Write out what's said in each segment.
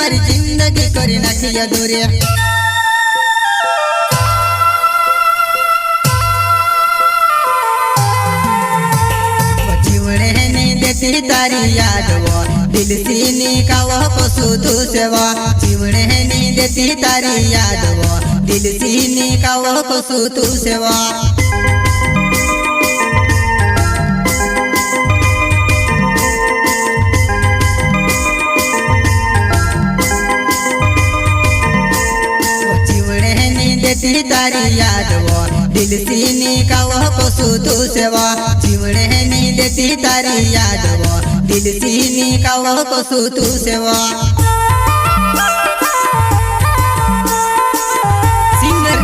मारी जिंदगी करी नाखी अधूरी। जीवने नहीं देती तारी याद वो दिल सी निकालो पशु तू सेवा। जीवने नहीं देती तारी याद वो दिल सी निकालो पशु तू सेवा। देती तारी याद वो दिल सी निकालो पशु तू सेवा। जीवने नहीं देती तारी याद वो दिल सी निकालो पशु तू सेवा। सिंगर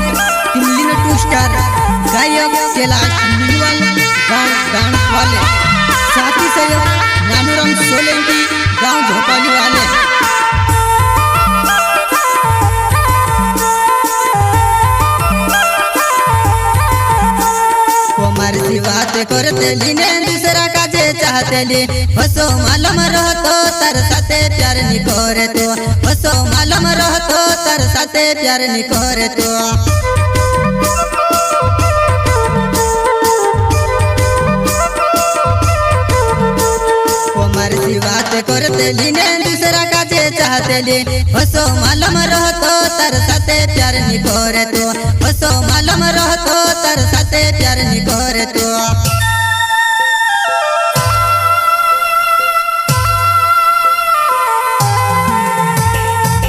तिमलिन टू स्टार गायक कैलाश नीलवाल गाँव गाँव वाले साथी सहयोग नानूराम सोलंकी गाँव झोपाली वाले। हमारी बात करते लीने दूसरा काजे चाहते ली। हसो मालूम रहतो तर साथे प्यार नहीं करे तो। हसो मालूम रहतो तर साथे प्यार नहीं करे तो। हमारी बात करते लीने दूसरा काजे चाहते ली। हसो मालूम रहतो तर साथे प्यार नहीं करे तो। हसो मालूम रहतो तर साथे प्यार नहीं करे तो।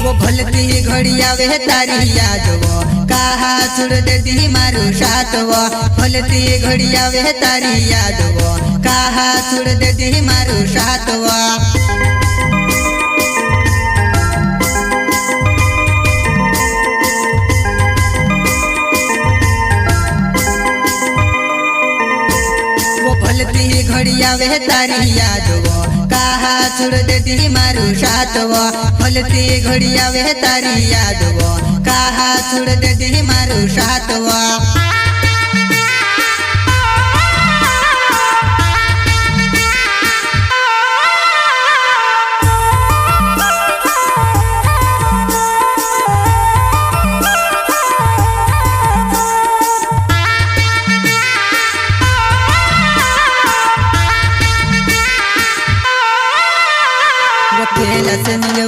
वो भलती घड़िया वे तारी याद वो कहा छोड़ दे दी मारू साथ वो। भलती घड़िया वे तारी याद वो कहा छोड़ दे दी मारू साथ वो। भलती घड़िया वे तारी याद वो कहा छोड़ दे दी मारू साथ वो। भलती घड़िया वे तारी याद वो कहा छोड़ दे दी मारू साथ वो।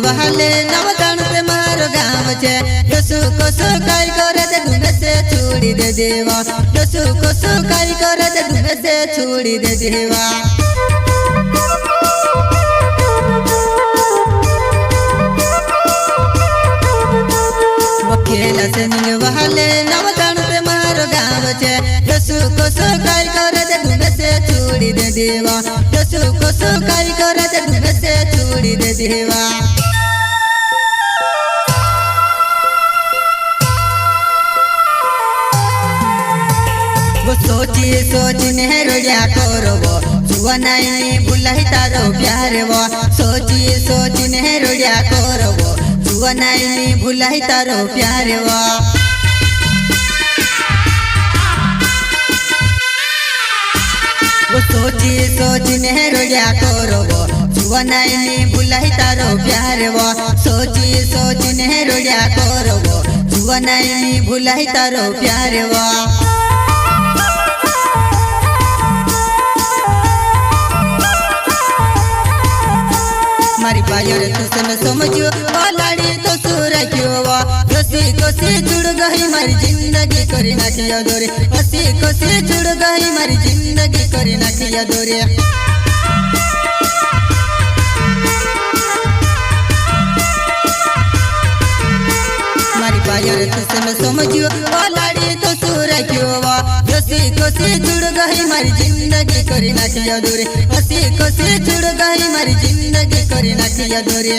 वाले नवदान से मारो गाँव छे। दसु कोसु काई करे ते धुमे से छोड़ी दे देवा। दसु कोसु काई करे ते धुमे से छोड़ी दे देवा। खेला से वाले नवदान से मारो गाँव छे। दसु कोसु काई करे ते धुमे से छोड़ी दे देवा। दसु कोसु काई करे ते धुमे से छोड़ी दे देवा। वो सोची सोची ने रोया करो वो जुआ नहीं भुलाई तारो प्यार वो। सोची सोची ने रोया करो वो जुआ नहीं भुलाई तारो प्यार वो। वो सोची सोची ने रोया करो वो जुआ नहीं भुलाई तारो प्यार वो। सोची सोची ने रोया करो वो जुआ नहीं भुलाई तारो प्यार वो। मारी पायो रे तू सन समझो लाड़ी तो सुर क्यों वा। कोसी कोसी जुड़ गई मारी जिंदगी करी नाखी अधूरी। कोसी कोसी जुड़ गई मारी जिंदगी करी नाखी अधूरी। मारी पायो रे तू सन समझो लाड़ी तो सुर क्यों वा। कोसी कोसी जुड़ गई मारी जिंदगी करी नाखी अधूरी। कोसी कोसी जुड़ गई मारी जिंदगी करी नाखी अधूरी।